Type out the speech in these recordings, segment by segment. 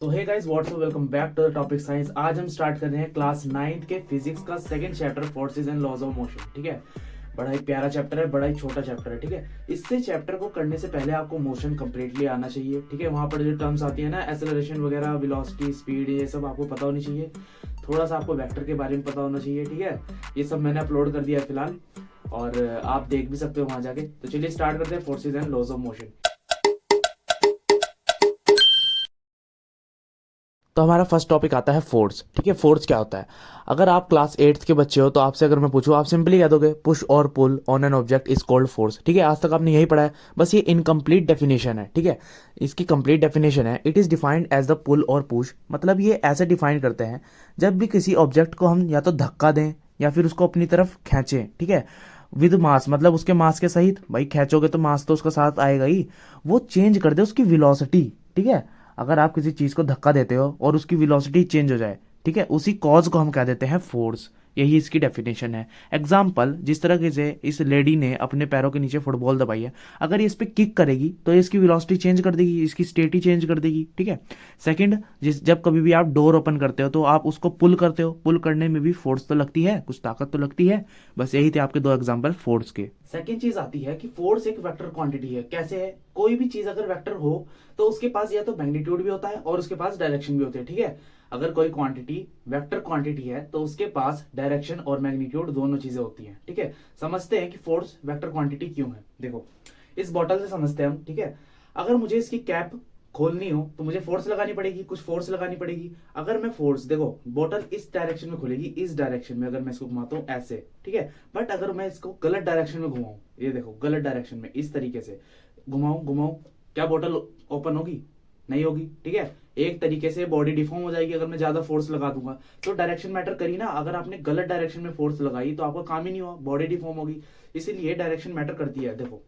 तो hey guys what's up, welcome back to the topic science. आज हम स्टार्ट कर रहे हैं क्लास 9th के फिजिक्स का second chapter forces and laws of motion. ठीक है, बड़ा ही प्यारा चैप्टर है, बड़ा ही छोटा चैप्टर है। ठीक है, इससे चैप्टर को करने से पहले आपको मोशन कंप्लीटली आना चाहिए। ठीक है, वहां पर जो टर्म्स आती है ना, एक्सेलरेशन वगैरह, वेलोसिटी, स्पीड, ये सब आपको पता होनी चाहिए। थोड़ा सा आपको वेक्टर के बारे में पता होना चाहिए। ठीक है, ये सब मैंने अपलोड कर दिया है फिलहाल, और आप देख भी सकते हो वहां जाके। तो चलिए स्टार्ट करते हैं forces and laws of motion. तो हमारा फर्स्ट टॉपिक आता है फोर्स। ठीक है, फोर्स क्या होता है? अगर आप क्लास 8th के बच्चे हो तो आपसे अगर मैं पूछूं, आप सिंपली कह दोगे पुश और pull on an object is called force. ठीक है, आज तक आपने यही पढ़ा है, बस ये इनकम्प्लीट डेफिनेशन है। ठीक है, इसकी कंप्लीट डेफिनेशन है, it is defined as the pull और पुश। मतलब ये ऐसे डिफाइन करते हैं, जब भी किसी ऑब्जेक्ट को हम या तो धक्का दें या फिर उसको अपनी तरफ खींचें। ठीक है, विद मास, मतलब उसके मास के सहित। भाई खींचोगे तो मास तो उसका साथ आएगा ही, वो चेंज कर दे उसकी वेलोसिटी। ठीक है, अगर आप किसी चीज को धक्का देते हो और उसकी वेलोसिटी चेंज हो जाए, ठीक है, उसी कॉज को हम कह देते हैं फोर्स। यही इसकी डेफिनेशन है। एग्जाम्पल, जिस तरह से इस लेडी ने अपने पैरों के नीचे फुटबॉल दबाई है, अगर ये इस पर किक करेगी तो ये इसकी वेलोसिटी चेंज कर देगी, इसकी स्टेट ही चेंज कर देगी। ठीक है। सेकंड, जब कभी भी आप डोर ओपन करते हो तो आप उसको पुल करते हो, पुल करने में भी फोर्स तो लगती है, कुछ ताकत तो लगती है। बस यही थे आपके दो एग्जाम्पल फोर्स के। सेकेंड चीज आती है कि फोर्स एक वेक्टर क्वांटिटी है। कैसे है? कोई भी चीज अगर वेक्टर हो तो उसके पास या तो मैग्नीट्यूड भी होता है और उसके पास डायरेक्शन भी होती है। ठीक है, अगर कोई क्वांटिटी वेक्टर क्वांटिटी है तो उसके पास डायरेक्शन और मैग्नीट्यूड दोनों चीजें होती हैं। ठीक है, समझते हैं कि फोर्स वेक्टर क्वांटिटी क्यों है। देखो, इस बॉटल से समझते हैं हम। ठीक है, अगर मुझे इसकी कैप खोलनी हो तो मुझे फोर्स लगानी पड़ेगी, कुछ फोर्स लगानी पड़ेगी। अगर मैं फोर्स, देखो बोतल इस डायरेक्शन में खुलेगी, इस डायरेक्शन में अगर मैं इसको घुमाता हूं ऐसे। ठीक है, बट अगर मैं इसको गलत डायरेक्शन में घुमाऊं, ये देखो गलत डायरेक्शन में इस तरीके से घुमाऊं घुमाऊं, क्या बोतल ओपन होगी? नहीं होगी। ठीक है, एक तरीके से बॉडी डिफॉर्म हो जाएगी अगर मैं ज्यादा फोर्स लगा दूंगा। तो डायरेक्शन मैटर करी ना, अगर आपने गलत डायरेक्शन में फोर्स लगाई तो आपका काम ही नहीं हुआ, बॉडी डिफॉर्म होगी। इसीलिए डायरेक्शन मैटर करती है। देखो,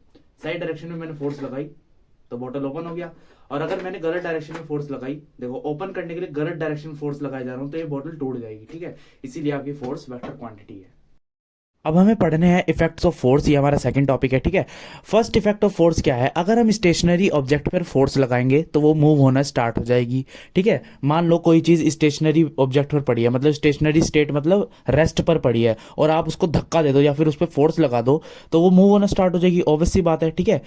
सही डायरेक्शन में मैंने फोर्स लगाई तो बॉटल ओपन हो गया, और अगर मैंने गलत डायरेक्शन में फोर्स लगाई, देखो ओपन करने के लिए गलत डायरेक्शन में फोर्स लगाया जा रहा हूं तो ये बॉटल टूट जाएगी। ठीक है, इसीलिए आपकी फोर्स वेक्टर क्वांटिटी है। अब हमें पढ़ने हैं इफेक्ट्स ऑफ फोर्स, ये हमारा सेकंड टॉपिक है। ठीक है, फर्स्ट इफेक्ट ऑफ फोर्स क्या है? अगर हम स्टेशनरी ऑब्जेक्ट पर फोर्स लगाएंगे तो वो मूव होना स्टार्ट हो जाएगी। ठीक है, मान लो कोई चीज स्टेशनरी ऑब्जेक्ट पर पड़ी है, मतलब स्टेशनरी स्टेट मतलब रेस्ट पर पड़ी है, और आप उसको धक्का दे दो या फिर उस पर फोर्स लगा दो तो वो मूव होना स्टार्ट हो जाएगी। ऑब्वियस सी बात है। ठीक है,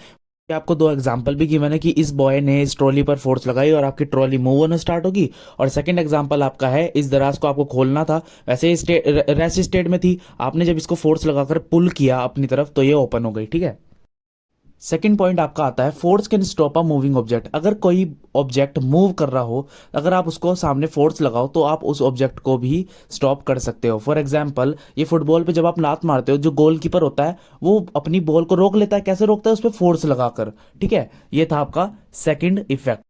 आपको दो एग्जाम्पल भी की मैंने कि इस बॉय ने इस ट्रॉली पर फोर्स लगाई और आपकी ट्रॉली मूव होना स्टार्ट होगी। और सेकंड एग्जाम्पल आपका है, इस दराज को आपको खोलना था, वैसे रेस्ट स्टेट में थी, आपने जब इसको फोर्स लगाकर पुल किया अपनी तरफ तो ये ओपन हो गई। ठीक है, सेकेंड पॉइंट आपका आता है, force can stop a moving object. अगर कोई ऑब्जेक्ट मूव कर रहा हो, अगर आप उसको सामने फोर्स लगाओ तो आप उस ऑब्जेक्ट को भी स्टॉप कर सकते हो। फॉर एग्जाम्पल, ये फुटबॉल पे जब आप लात मारते हो, जो गोलकीपर होता है वो अपनी बॉल को रोक लेता है। कैसे रोकता है? उस पर फोर्स लगाकर। ठीक है, ये था आपका सेकेंड इफेक्ट।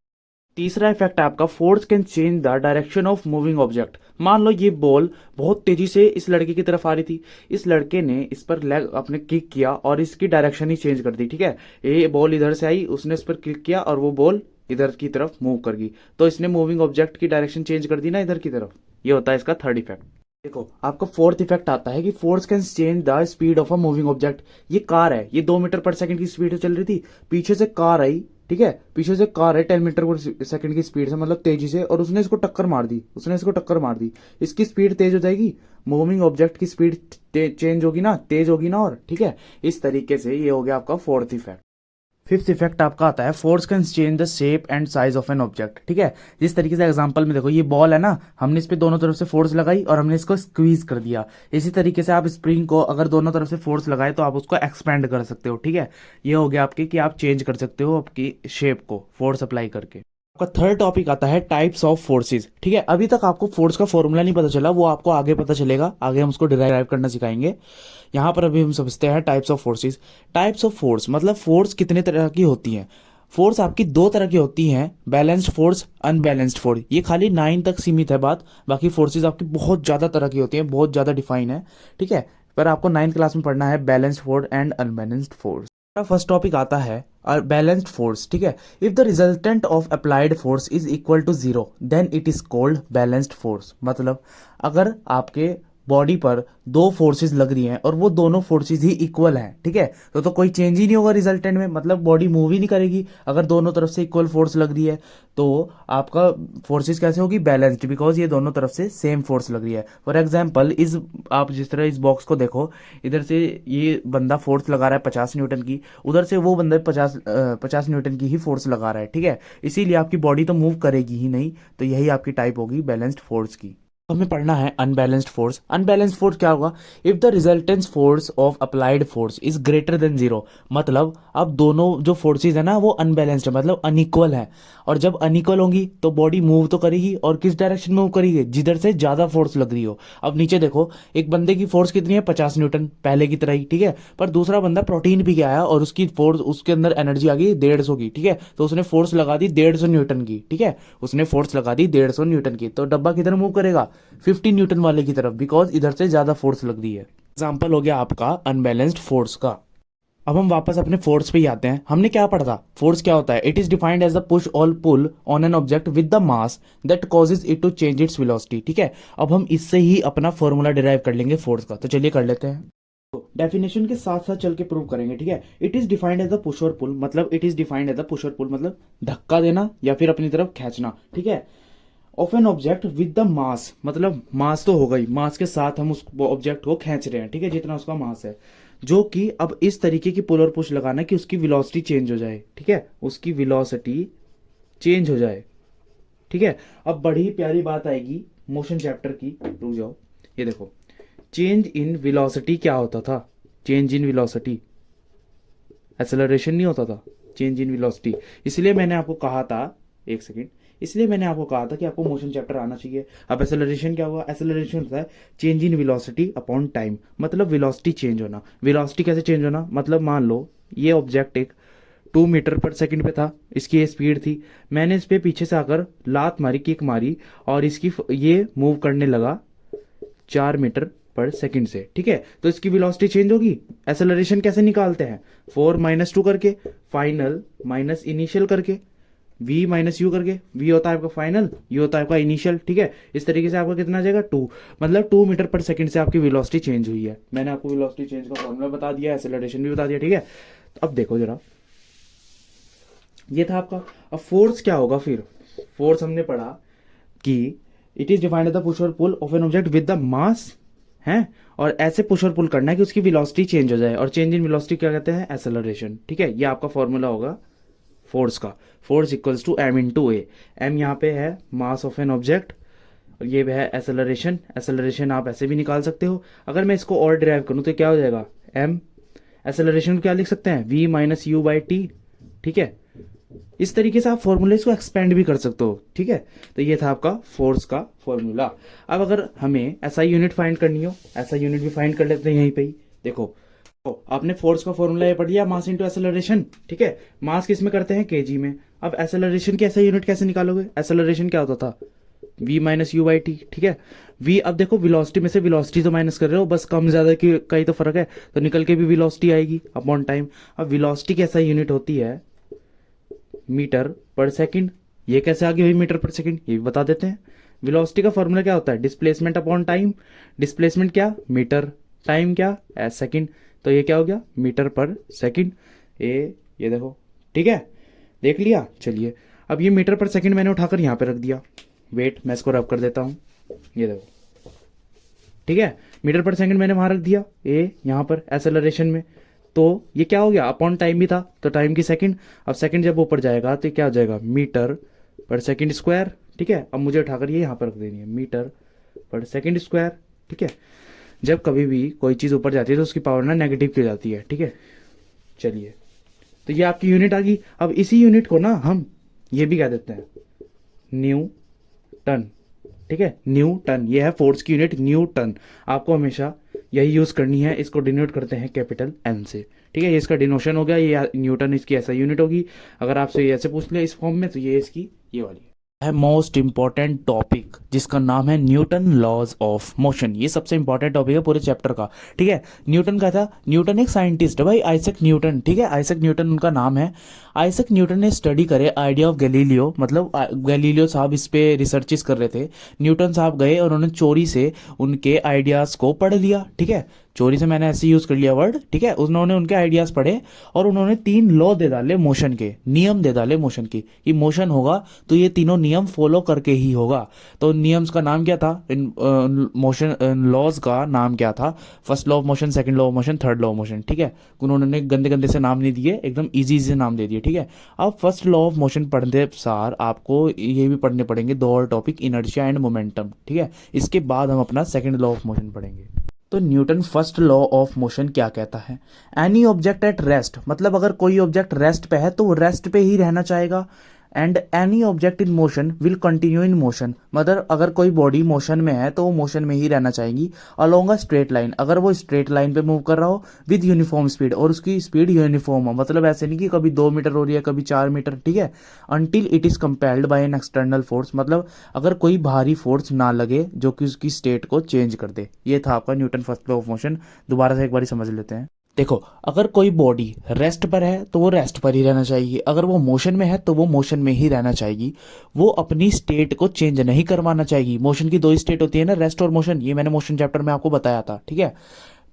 तीसरा इफेक्ट है आपका, force can change the direction of moving object. मान लो ये बॉल बहुत तेजी से इस लड़के की तरफ आ रही थी, इस लड़के ने इस पर लेग अपने किक किया और इसकी डायरेक्शन ही चेंज कर दी। ठीक है, ये बॉल इधर से आई, उसने इस पर क्लिक किया और वो बॉल इधर की तरफ मूव कर गई, तो इसने मूविंग ऑब्जेक्ट की डायरेक्शन चेंज कर दी ना इधर की तरफ। ये होता है इसका थर्ड इफेक्ट। देखो, आपका फोर्थ इफेक्ट आता है कि force can change the speed of a moving object. ये कार है, ये 2 मीटर पर सेकंड की स्पीड से चल रही थी, पीछे से कार आई। ठीक है, पीछे से कार है 10 मीटर पर सेकंड की स्पीड से, मतलब तेजी से, और उसने इसको टक्कर मार दी, उसने इसको टक्कर मार दी। इसकी स्पीड तेज हो जाएगी, मूविंग ऑब्जेक्ट की स्पीड चेंज होगी ना, तेज होगी ना। और ठीक है, इस तरीके से ये हो गया आपका फोर्थ इफेक्ट। फिफ्थ इफेक्ट आपका आता है, force can change the shape and size of an object. ठीक है, जिस तरीके से एग्जांपल में देखो, ये बॉल है ना, हमने इस पे दोनों तरफ से फोर्स लगाई और हमने इसको स्क्वीज कर दिया। इसी तरीके से आप स्प्रिंग को अगर दोनों तरफ से फोर्स लगाए तो आप उसको एक्सपेंड कर सकते हो। ठीक है, ये हो गया आपके कि आप चेंज कर सकते हो आपकी शेप को फोर्स अप्लाई करके। आपका थर्ड टॉपिक आता है टाइप्स ऑफ फोर्सेस। ठीक है, अभी तक आपको फोर्स का फॉर्मूला नहीं पता चला, वो आपको आगे पता चलेगा, आगे हम उसको डिराइव करना सिखाएंगे। यहाँ पर अभी हम समझते हैं types of forces. Types of force मतलब फोर्स कितने तरह की होती हैं। फोर्स आपकी दो तरह की होती हैं, बैलेंस्ड फोर्स, अनबैलेंस्ड फोर्स। ये खाली 9 तक सीमित है बात, बाकी फोर्सेज आपकी बहुत ज्यादा तरह की होती हैं, बहुत ज्यादा डिफाइन है। ठीक है, पर आपको 9th क्लास में पढ़ना है balanced force and unbalanced force. First topic आता है बैलेंस्ड फोर्स। ठीक है, if the resultant of applied force is equal to zero then it is called balanced force. मतलब अगर आपके बॉडी पर दो फोर्सेस लग रही हैं और वो दोनों फोर्सेस ही इक्वल हैं, ठीक है, तो कोई चेंज ही नहीं होगा रिजल्टेंट में, मतलब बॉडी मूव ही नहीं करेगी अगर दोनों तरफ से इक्वल फोर्स लग रही है। तो आपका फोर्सेस कैसे होगी, बैलेंस्ड, बिकॉज ये दोनों तरफ से सेम फोर्स लग रही है। फॉर एग्जाम्पल इस आप जिस तरह इस बॉक्स को देखो, इधर से ये बंदा फोर्स लगा रहा है 50 न्यूटन की, उधर से वो बंदा 50 न्यूटन की ही फोर्स लगा रहा है, ठीक है, इसीलिए आपकी बॉडी तो मूव करेगी ही नहीं। तो यही आपकी टाइप होगी बैलेंस्ड फोर्स की। हमें पढ़ना है अनबैलेंस्ड फोर्स। अनबैलेंस्ड फोर्स क्या होगा, if the resultant force of applied force is greater than zero, मतलब अब दोनों जो फोर्सेज है ना वो अनबैलेंस्ड है, मतलब अनइक्वल है, और जब अनइक्वल होंगी तो बॉडी मूव तो करेगी, और किस डायरेक्शन में मूव करेगी, जिधर से ज्यादा फोर्स लग रही हो। अब नीचे देखो, एक बंदे की फोर्स कितनी है, 50 न्यूटन, पहले की तरह ही, ठीक है, पर दूसरा बंदा प्रोटीन पी के आया और उसकी फोर्स, उसके अंदर एनर्जी आ गई 150 की, ठीक है, तो उसने फोर्स लगा दी 150 न्यूटन की, ठीक है, उसने फोर्स लगा दी 150 न्यूटन की, तो डब्बा किधर मूव करेगा, 50 न्यूटन वाले की तरफ, बिकॉज इधर से ज्यादा फोर्स लग रही है। एग्जाम्पल हो गया आपका अनबैलेंस्ड फोर्स का। अब हम वापस अपने फोर्स पे ही आते हैं। हमने क्या पढ़ा था, फोर्स क्या होता है, it is defined as the push और pull on an object with the mass that causes it to change its velocity, ठीक है। अब हम इससे ही अपना फॉर्मूला डिराइव कर लेंगे फोर्स का, तो चलिए कर लेते हैं। डेफिनेशन के साथ साथ चल के प्रूव करेंगे, ठीक है। It is defined as the push और पुल, मतलब it is defined as the push और पुल मतलब धक्का देना या फिर अपनी तरफ खींचना, ठीक है, of an object with the मास, मतलब मास तो हो गई, मास के साथ हम उस ऑब्जेक्ट को खींच रहे हैं, ठीक है, जितना उसका मास है, जो कि अब इस तरीके की पुल और पुश लगाना कि उसकी वेलोसिटी चेंज हो जाए, ठीक है, उसकी वेलोसिटी चेंज हो जाए, ठीक है। अब बड़ी प्यारी बात आएगी मोशन चैप्टर की, रुक जाओ, ये देखो, चेंज इन वेलोसिटी क्या होता था, चेंज इन वेलोसिटी एक्सेलरेशन नहीं होता था, चेंज इन वेलोसिटी। इसलिए मैंने आपको कहा था, एक सेकेंड, इसलिए मैंने आपको कहा था कि आपको मोशन चैप्टर आना चाहिए। अब एक्सेलरेशन क्या हुआ, एक्सेलरेशन होता है change in velocity upon time, मतलब वेलोसिटी चेंज होना। वेलोसिटी कैसे चेंज होना, मतलब मान लो ये ऑब्जेक्ट एक 2 मीटर पर सेकंड पे था, इसकी ये स्पीड थी, मैंने इस पे पीछे से आकर लात मारी, किक मारी, और इसकी ये मूव करने लगा 4 मीटर पर सेकंड से, ठीक है, तो इसकी वेलोसिटी चेंज होगी। एक्सेलरेशन कैसे निकालते हैं, 4 - 2 करके, फाइनल माइनस इनिशियल करके, v माइनस यू करके, v होता है आपका फाइनल, u होता है आपका इनिशियल, ठीक है, इस तरीके से आपका कितना आ जाएगा 2, मतलब 2 मीटर पर सेकंड से आपकी वेलोसिटी चेंज हुई है। मैंने आपको वेलोसिटी चेंज का फॉर्मूला बता दिया, एक्सेलरेशन भी बता दिया, ठीक है। तो अब देखो जरा, ये था आपका। अब फोर्स क्या होगा, फिर फोर्स हमने पढ़ा कि it is defined the push और pull of an object with the mass है, और ऐसे पुश और पुल करना है कि उसकी वेलोसिटी चेंज हो जाए, और चेंज इन वेलोसिटी क्या कहते हैं, एक्सेलरेशन, ठीक है। ये आपका फॉर्मूला होगा फोर्स का, force equals to m into A. M यहाँ पे है मास ऑफ एन ऑब्जेक्ट, और ये है एक्सेलरेशन। एक्सेलरेशन आप ऐसे भी निकाल सकते हो, अगर मैं इसको और डिराइव करूँ तो क्या हो जाएगा, m, एक्सेलरेशन को क्या लिख सकते हैं, v minus you by T, ठीक है। इस तरीके से आप फॉर्मूले को एक्सपेंड भी कर सकते हो, ठीक है। तो ये था आपका फोर्स का फॉर्मूला। अब अगर हमें एसआई यूनिट फाइंड करनी हो, एसआई यूनिट भी फाइंड कर लेते हैं यहीं पे ही। देखो, तो आपने फोर्स का फॉर्मूला ये पढ़ लिया, मास इंटू एक्सेलरेशन, ठीक है। मास किस में करते हैं, केजी में। अब एक्सेलरेशन की एसआई यूनिट कैसे निकालोगे, एक्सेलरेशन क्या होता था, v minus you by T, ठीक है। v, अब देखो वेलोसिटी में से वेलोसिटी तो माइनस कर रहे हो, बस कम ज्यादा की का ही तो फर्क है, तो निकल के भी वेलोसिटी आएगी अपॉन टाइम। अब वेलोसिटी की एसआई यूनिट होती है मीटर पर सेकंड। ये कैसे आगे हुई मीटर पर सेकंड, ये भी बता देते हैं। वेलोसिटी का फॉर्मूला क्या होता है, डिस्प्लेसमेंट अपॉन टाइम। डिस्प्लेसमेंट क्या, मीटर, टाइम क्या, सेकंड, तो ये क्या हो गया, मीटर पर सेकंड। ये देखो, ठीक है, देख लिया। चलिए, अब ये मीटर पर सेकंड मैंने उठाकर यहाँ पे रख दिया, वेट मैं इसको रब कर देता हूँ, ये देखो, ठीक है, मीटर पर सेकंड मैंने वहां रख दिया, यहाँ पर एक्सेलरेशन में, तो ये क्या हो गया, अपॉन टाइम भी था तो टाइम की सेकंड। अब सेकंड जब ऊपर जाएगा तो क्या हो जाएगा, मीटर पर सेकंड स्क्वायर, ठीक है। अब मुझे उठाकर ये यहाँ पर रख देनी है, मीटर पर सेकंड स्क्वायर, ठीक है। जब कभी भी कोई चीज ऊपर जाती है तो उसकी पावर ना नेगेटिव की जाती है, ठीक है। चलिए, तो ये आपकी यूनिट आ गई। अब इसी यूनिट को ना हम ये भी कह देते हैं न्यूटन, ठीक है, न्यूटन, ये है फोर्स की यूनिट न्यूटन। आपको हमेशा यही यूज करनी है, इसको डिनोट करते हैं कैपिटल एन से, ठीक है। ये इसका डिनोशन हो गया, ये न्यूटन इसकी ऐसा यूनिट होगी। अगर आपसे ये ऐसे पूछ ले इस फॉर्म में, तो ये इसकी ये वाली है। है मोस्ट इंपॉर्टेंट टॉपिक जिसका नाम है न्यूटन लॉज ऑफ मोशन। ये सबसे इंपॉर्टेंट टॉपिक है पूरे चैप्टर का। ठीक है, न्यूटन का था, न्यूटन एक साइंटिस्ट है भाई, आइजैक न्यूटन। ठीक है, आइजैक न्यूटन उनका नाम है। आइजैक न्यूटन ने स्टडी करे आइडिया ऑफ गैलीलियो, मतलब गैलीलियो साहब इस पे रिसर्चेस कर रहे थे। न्यूटन साहब गए और उन्होंने चोरी से उनके आइडियाज़ को पढ़ लिया। ठीक है, चोरी से मैंने ऐसे यूज़ कर लिया वर्ड। ठीक है, उन्होंने उनके आइडियाज़ पढ़े और उन्होंने 3 लॉ दे डाले मोशन के, नियम दे डाले मोशन की, कि मोशन होगा तो ये तीनों नियम फॉलो करके ही होगा। तो नियम्स का नाम क्या था, इन मोशन लॉज का नाम क्या था? First law of motion, second law of motion, third law of motion. ठीक है, उन्होंने गंदे गंदे से नाम नहीं दिए, एकदम इजी से नाम दे दिए। ठीक है, अब फर्स्ट लॉ ऑफ मोशन पढ़ते सार आपको ये भी पढ़ने पड़ेंगे 2 और टॉपिक, इनर्शिया एंड मोमेंटम। ठीक है, इसके बाद हम अपना सेकंड लॉ ऑफ मोशन पढ़ेंगे। तो Newton first law of motion क्या कहता है? एनी ऑब्जेक्ट एट रेस्ट, मतलब अगर कोई ऑब्जेक्ट रेस्ट पे है तो वो रेस्ट पे ही रहना चाहेगा। And any object in motion will continue in motion, मतलब अगर कोई बॉडी मोशन में है तो वो मोशन में ही रहना चाहेगी अलोंग अ स्ट्रेट लाइन, अगर वो स्ट्रेट लाइन पे मूव कर रहा हो विद यूनिफॉर्म स्पीड, और उसकी स्पीड यूनिफॉर्म हो, मतलब ऐसे नहीं कि कभी 2 मीटर हो रही है कभी 4 मीटर। ठीक है, until it is compelled bye an external force, मतलब अगर कोई बाहरी फोर्स ना लगे जो कि उसकी स्टेट को चेंज कर दे। ये था आपका Newton first law of motion. दोबारा से एक बार समझ लेते हैं। देखो, अगर कोई बॉडी रेस्ट पर है तो वो रेस्ट पर ही रहना चाहिए, अगर वो मोशन में है तो वो मोशन में ही रहना चाहिए। वो अपनी स्टेट को चेंज नहीं करवाना चाहिए। मोशन की 2 स्टेट होती है ना, रेस्ट और मोशन, ये मैंने मोशन चैप्टर में आपको बताया था। ठीक है,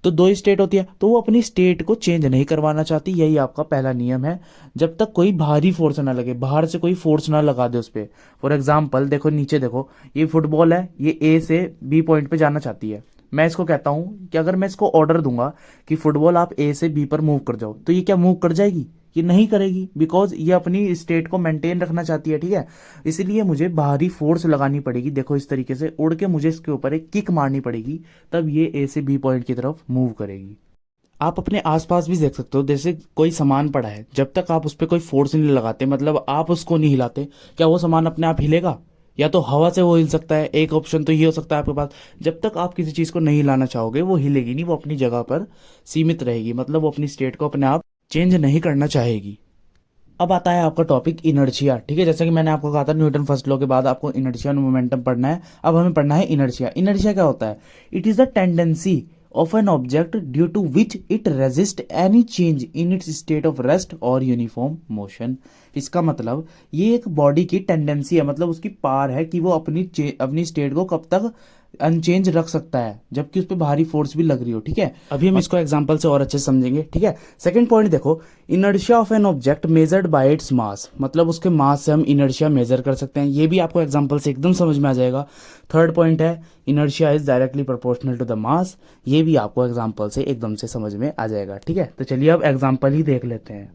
तो 2 स्टेट होती है, तो वो अपनी स्टेट को चेंज नहीं करवाना चाहती। यही आपका पहला नियम है, जब तक कोई बाहरी फोर्स ना लगे, बाहर से कोई फोर्स ना लगा दे उस पर। फॉर एग्जाम्पल देखो, नीचे देखो, ये फुटबॉल है, ये ए से बी पॉइंट पे जाना चाहती है। मैं इसको कहता हूं कि अगर मैं इसको ऑर्डर दूंगा कि फुटबॉल आप ए से बी पर मूव कर जाओ, तो ये क्या मूव कर जाएगी? ये नहीं करेगी, बिकॉज ये अपनी स्टेट को मेंटेन रखना चाहती है। ठीक है, इसीलिए मुझे बाहरी फोर्स लगानी पड़ेगी। देखो, इस तरीके से उड़ के मुझे इसके ऊपर एक किक मारनी पड़ेगी, तब ये ए से बी पॉइंट की तरफ मूव करेगी। आप अपने आसपास भी देख सकते हो, जैसे कोई सामान पड़ा है, जब तक आप उस पर कोई फोर्स नहीं लगाते, मतलब आप उसको नहीं हिलाते, क्या वो सामान अपने आप हिलेगा? या तो हवा से वो हिल सकता है, एक ऑप्शन तो ये हो सकता है आपके पास। जब तक आप किसी चीज़ को नहीं हिलाना चाहोगे वो हिलेगी नहीं, वो अपनी जगह पर सीमित रहेगी, मतलब वो अपनी स्टेट को अपने आप चेंज नहीं करना चाहेगी। अब आता है आपका टॉपिक इनर्शिया। ठीक है, जैसे कि मैंने आपको कहा था न्यूटन फर्स्ट लॉ के बाद आपको इनर्शिया और मोमेंटम पढ़ना है। अब हमें पढ़ना है इनर्शिया। इनर्शिया क्या होता है? It is the tendency of an object due to which it resist any change in its state of rest or uniform motion। इसका मतलब ये एक बॉडी की टेंडेंसी है, मतलब उसकी पार है कि वो अपनी स्टेट को कब तक अनचेंज रख सकता है जबकि उस पर भारी फोर्स भी लग रही हो। ठीक है, अभी हम इसको एग्जांपल से और अच्छे से समझेंगे। ठीक है, सेकंड पॉइंट देखो, inertia of an object measured by its mass, मतलब उसके मास से हम इनर्शिया मेजर कर सकते हैं। ये भी आपको एग्जांपल से एकदम समझ में आ जाएगा। थर्ड पॉइंट है inertia is directly proportional to the mass, ये भी आपको एग्जांपल से एकदम से समझ में आ जाएगा। ठीक है, तो चलिए अब एग्जांपल ही देख लेते हैं।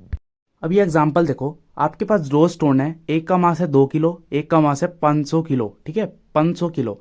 अब ये एग्जांपल देखो, आपके पास दो स्टोन है, एक का मास है 2 किलो, एक का मास है 500 किलो। ठीक है, 500 किलो।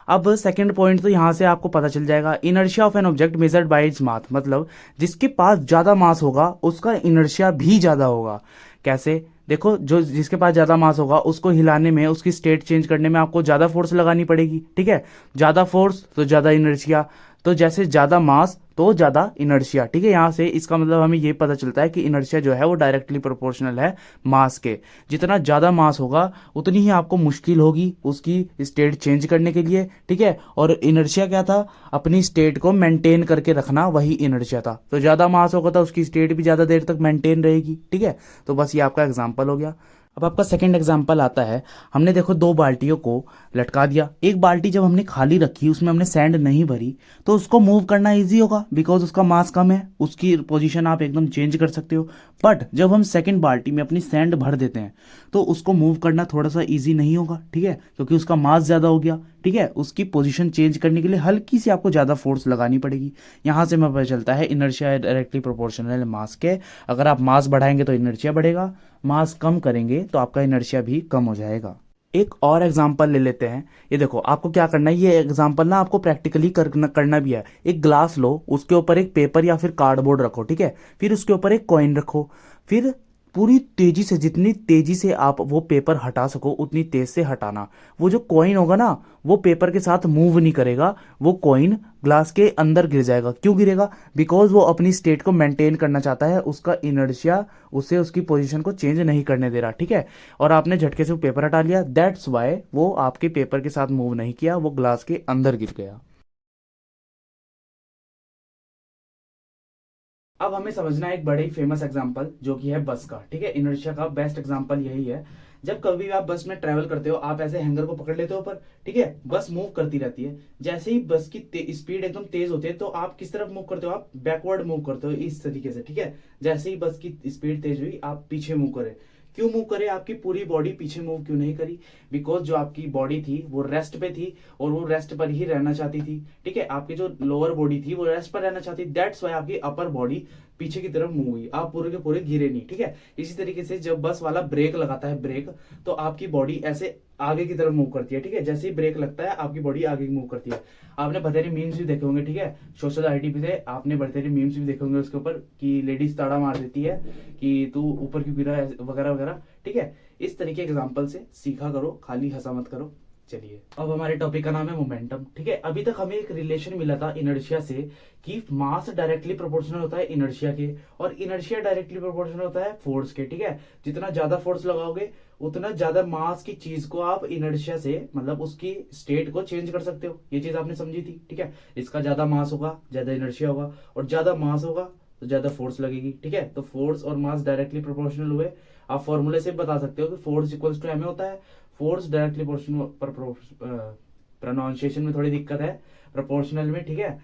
अब सेकंड पॉइंट तो यहां से आपको पता चल जाएगा, inertia of an object measured by its mass, मतलब जिसके पास ज्यादा मास होगा उसका इनर्शिया भी ज्यादा होगा। कैसे? देखो, जो जिसके पास ज्यादा मास होगा उसको हिलाने में, उसकी स्टेट चेंज करने में आपको ज्यादा फोर्स लगानी पड़ेगी। ठीक है, ज्यादा फोर्स तो ज्यादा इनर्शिया, तो जैसे ज्यादा मास तो ज्यादा इनर्शिया। ठीक है, यहां से इसका मतलब हमें ये पता चलता है कि इनर्शिया जो है वो डायरेक्टली प्रोपोर्शनल है मास के। जितना ज्यादा मास होगा उतनी ही आपको मुश्किल होगी उसकी स्टेट चेंज करने के लिए। ठीक है, और इनर्शिया क्या था? अपनी स्टेट को मेंटेन करके रखना, वही इनर्शिया था। तो ज्यादा मास होगा तो उसकी स्टेट भी ज्यादा देर तक मेंटेन रहेगी। ठीक है, तो बस ये आपका एग्जाम्पल हो गया। अब आपका सेकंड एग्जाम्पल आता है, हमने देखो 2 बाल्टियों को लटका दिया। एक बाल्टी जब हमने खाली रखी, उसमें हमने सैंड नहीं भरी, तो उसको मूव करना इजी होगा बिकॉज उसका मास कम है, उसकी पोजीशन आप एकदम चेंज कर सकते हो। बट जब हम सेकंड बाल्टी में अपनी सैंड भर देते हैं तो उसको मूव करना थोड़ा सा इजी नहीं होगा। ठीक है, क्योंकि उसका मास ज्यादा हो गया। ठीक है, उसकी पोजीशन चेंज करने के लिए हल्की सी आपको ज्यादा फोर्स लगानी पड़ेगी। यहां से हमें पता चलता है इनर्शिया डायरेक्टली प्रोपोर्शनल है मास के। अगर आप मास बढ़ाएंगे तो इनर्शिया बढ़ेगा, मास कम करेंगे तो आपका इनर्शिया भी कम हो जाएगा। एक और एग्जांपल ले लेते हैं। ये देखो, आपको क्या करना है, ये एग्जांपल ना आपको प्रैक्टिकली करना भी है। एक ग्लास लो, उसके ऊपर एक पेपर या फिर कार्डबोर्ड रखो। ठीक है, फिर उसके ऊपर एक कॉइन रखो, फिर पूरी तेजी से, जितनी तेजी से आप वो पेपर हटा सको उतनी तेज से हटाना। वो जो कॉइन होगा ना, वो पेपर के साथ मूव नहीं करेगा, वो कॉइन ग्लास के अंदर गिर जाएगा। क्यों गिरेगा? बिकॉज वो अपनी स्टेट को मेंटेन करना चाहता है, उसका इनर्शिया उसे उसकी पोजीशन को चेंज नहीं करने दे रहा, ठीक है। और आपने झटके से वो पेपर हटा लिया, दैट्स वाई वो आपके पेपर के साथ मूव नहीं किया, वो ग्लास के अंदर गिर गया। अब हमें समझना है एक बड़े ही फेमस एग्जांपल जो कि है बस का, ठीक है। इनर्शिया का बेस्ट एग्जांपल यही है। जब कभी भी आप बस में ट्रेवल करते हो, आप ऐसे हैंगर को पकड़ लेते हो ऊपर, ठीक है, बस मूव करती रहती है। जैसे ही बस की स्पीड एकदम तेज होती है तो आप किस तरफ मूव करते हो? आप बैकवर्ड मूव करते हो, इस तरीके से, ठीक है। जैसे ही बस की स्पीड तेज हुई, आप पीछे मूव करे। क्यों मूव करे? आपकी पूरी बॉडी पीछे मूव क्यों नहीं करी? बिकॉज जो आपकी बॉडी थी वो रेस्ट पे थी, और वो रेस्ट पर ही रहना चाहती थी, ठीक है। आपकी जो लोअर बॉडी थी वो रेस्ट पर रहना चाहती, दैट्स वाई आपकी अपर बॉडी पीछे की तरफ मूव हुई, आप पूरे के पूरे गिरे नहीं, ठीक है। इसी तरीके से जब बस वाला ब्रेक लगाता है, ब्रेक, तो आपकी बॉडी ऐसे आगे की तरफ मूव करती है, ठीक है। जैसे ही ब्रेक लगता है आपकी बॉडी आगे मूव करती है। आपने बथेरे मीम्स भी देखे होंगे, ठीक है, सोशल आईडी पे से आपने बथेरे मीम्स भी देखे होंगे उसके ऊपर कि लेडीज ताड़ा मार देती है कि तू ऊपर क्यों गिरा है, वगैरह वगैरह, ठीक है। इस तरीके एग्जाम्पल से सीखा करो, खाली हंसा मत करो। चलिए, अब हमारे टॉपिक का नाम है मोमेंटम, ठीक है। अभी तक हमें एक रिलेशन मिला था इनर्शिया से कि मास डायरेक्टली प्रोपोर्शनल होता है इनर्शिया के, और इनर्शिया डायरेक्टली प्रोपोर्शनल होता है फोर्स के, ठीक है। जितना ज्यादा फोर्स लगाओगे उतना ज्यादा मास की चीज को आप इनर्शिया से, मतलब उसकी स्टेट को चेंज कर सकते हो। ये चीज आपने समझी थी, ठीक है। इसका ज्यादा मास होगा, ज्यादा इनर्शिया होगा, और ज्यादा मास होगा तो ज्यादा फोर्स लगेगी, ठीक है। तो फोर्स और मास डायरेक्टली प्रोपोर्शनल हुए। आप फॉर्मूले से बता सकते हो कि फोर्स इक्वल्स टू एम होता है। फोर्स डायरेक्टली प्रोपोर्शनल, प्रोनाउंसिएशन में थोड़ी दिक्कत है, प्रोपोर्शनल में, ठीक है।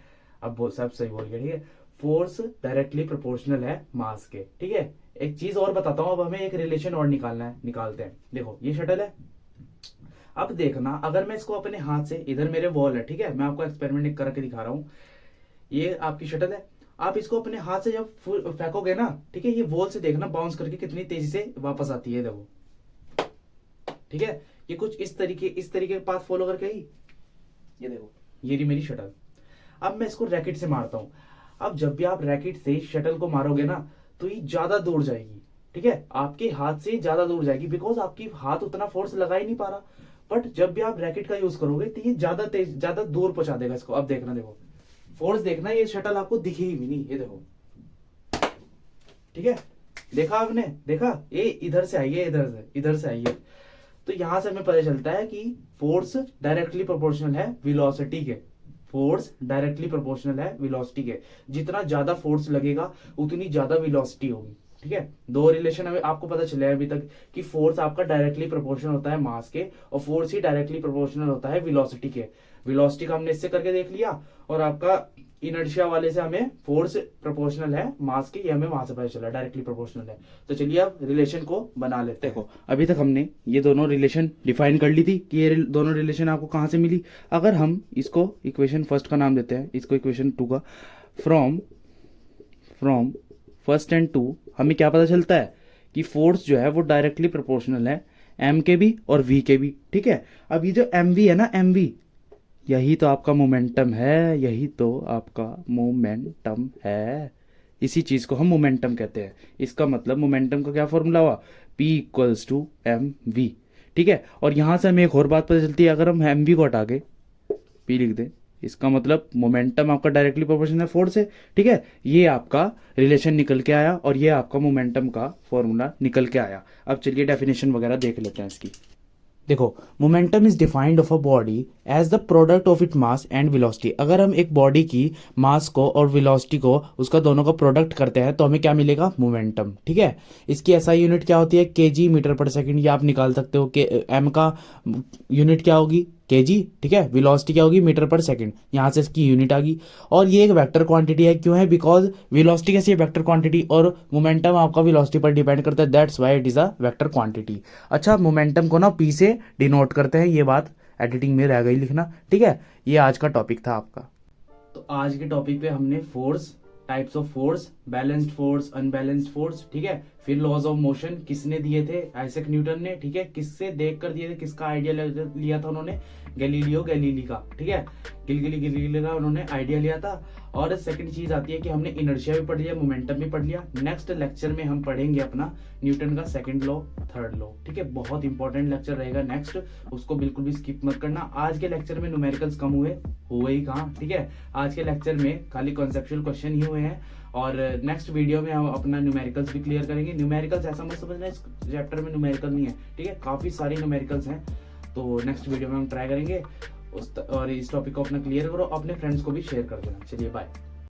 अब वो सब सही बोल गया, ठीक है। फोर्स डायरेक्टली प्रोपोर्शनल है मास के, ठीक है। एक चीज और बताता हूं, अब हमें एक रिलेशन और निकालना है, निकालते हैं। देखो ये शटल है, अब देखना, अगर मैं इसको अपने हाथ से, इधर मेरे वॉल है, ठीक है, मैं आपको एक्सपेरिमेंट करके दिखा रहा हूं। ये आपकी शटल है, आप इसको अपने हाथ से जब फेंकोगे ना, ठीक है, ये वॉल से देखना बाउंस करके कितनी तेजी से वापस आती है, देखो, ठीक है। ये कुछ इस तरीके का पाथ फॉलो करके ही, ये देखो, ये रही मेरी शटल। अब मैं इसको रैकेट से मारता हूं। अब जब भी आप रैकेट से शटल को मारोगे ना, तो ये ज्यादा दूर जाएगी, ठीक है, आपके हाथ से ज्यादा दूर जाएगी, बिकॉज आपकी हाथ उतना फोर्स लगा ही नहीं पा रहा। बट जब भी आप रैकेट का यूज करोगे तो ये ज्यादा तेज, ज्यादा दूर पहुंचा देगा इसको। अब देखना, देखो फोर्स देखना, ये शटल आपको दिखेगी भी नहीं, ये देखो, ठीक है। देखा आपने? देखा, ये इधर से आई है, इधर से आई है। तो यहां से हमें पता चलता है कि फोर्स डायरेक्टली प्रोपोर्शनल है वेलोसिटी के। फोर्स डायरेक्टली प्रोपोर्शनल है वेलोसिटी के। जितना ज्यादा फोर्स लगेगा उतनी ज्यादा वेलोसिटी होगी, ठीक है। दो रिलेशन हमें आपको पता चले अभी तक कि फोर्स आपका डायरेक्टली प्रोपोर्शनल होता है मास के, और फोर्स ही डायरेक्टली प्रोपोर्शनल होता है वेलोसिटी के। वेलोसिटी का हमने इससे करके देख लिया, और आपका इनर्शिया वाले से हमें फोर्स प्रोपोर्शनल है मास के, ये हमें वहां से पता चला डायरेक्टली प्रोपोर्शनल है। तो चलिए अब रिलेशन को बना लेते हैं। देखो, अभी तक हमने ये दोनों रिलेशन डिफाइन कर ली थी कि ये दोनों रिलेशन आपको कहां से मिली। अगर हम इसको इक्वेशन फर्स्ट का नाम देते हैं, इसको इक्वेशन टू का, फ्रॉम फर्स्ट एंड टू हमें क्या पता चलता है कि फोर्स जो है वो डायरेक्टली प्रोपोर्शनल है एम के भी और वी के भी, ठीक है। अब ये जो एम वी है ना, एम वी, यही तो आपका मोमेंटम है, यही तो आपका मोमेंटम है। इसी चीज को हम मोमेंटम कहते हैं। इसका मतलब मोमेंटम का क्या फॉर्मूला हुआ? P equals to M V, ठीक है। और यहां से हमें एक और बात पता चलती है, अगर हम एम वी को हटा के P लिख दें, इसका मतलब मोमेंटम आपका डायरेक्टली प्रोपोर्शनल है फोर्स से, ठीक है। ये आपका रिलेशन निकल के आया, और ये आपका मोमेंटम का फॉर्मूला निकल के आया। अब चलिए डेफिनेशन वगैरह देख लेते हैं इसकी। देखो, momentum is defined of a body as the product of it mass and velocity. अगर हम एक बॉडी की मास को और वेलोसिटी को, उसका दोनों का प्रोडक्ट करते हैं तो हमें क्या मिलेगा? मोमेंटम, ठीक है। इसकी एसआई यूनिट क्या होती है? केजी मीटर पर सेकंड। ये आप निकाल सकते हो कि एम का यूनिट क्या होगी? केजी, ठीक है। वेलोसिटी क्या होगी? मीटर पर सेकंड। यहाँ से इसकी यूनिट आ गई। और ये एक वेक्टर क्वांटिटी है, क्यों है? बिकॉज वेलोसिटी कैसी है? वेक्टर क्वांटिटी, और मोमेंटम आपका वेलोसिटी पर डिपेंड करता है, that's why it is a vector quantity. अच्छा, मोमेंटम को ना पी से डिनोट करते हैं, ये बात एडिटिंग में रह गई लिखना, ठीक है। ये आज का टॉपिक था आपका। तो आज के टॉपिक पे हमने force, types of force, balanced force, unbalanced force, ठीक है। फिर लॉज ऑफ मोशन किसने दिए थे, आइजैक न्यूटन ने, ठीक है। किससे देखकर दिए थे, किसका आइडिया लिया था उन्होंने, गैलीलियो गैलीली का, ठीक है। गैलीली का उन्होंने आइडिया लिया था। और सेकंड चीज आती है कि हमने इनर्शिया भी पढ़ लिया, मोमेंटम भी पढ़ लिया। नेक्स्ट लेक्चर में हम पढ़ेंगे अपना न्यूटन का सेकंड लॉ, थर्ड लॉ, ठीक है। बहुत इंपॉर्टेंट लेक्चर रहेगा नेक्स्ट, उसको बिल्कुल भी स्किप मत करना। आज के लेक्चर में न्यूमेरिकल्स कम हुए ही कहाँ, ठीक है। आज के लेक्चर में खाली कॉन्सेप्चुअल क्वेश्चन ही हुए हैं। और नेक्स्ट वीडियो में हम अपना न्यूमेरिकल्स भी क्लियर करेंगे। न्यूमेरिकल्स ऐसा मत समझना इस चैप्टर में न्यूमेरिकल नहीं है, ठीक है। काफी सारी न्यूमेरिकल्स हैं, तो नेक्स्ट वीडियो में हम ट्राई करेंगे और इस टॉपिक को अपना क्लियर करो, अपने फ्रेंड्स को भी शेयर कर देना। चलिए बाय।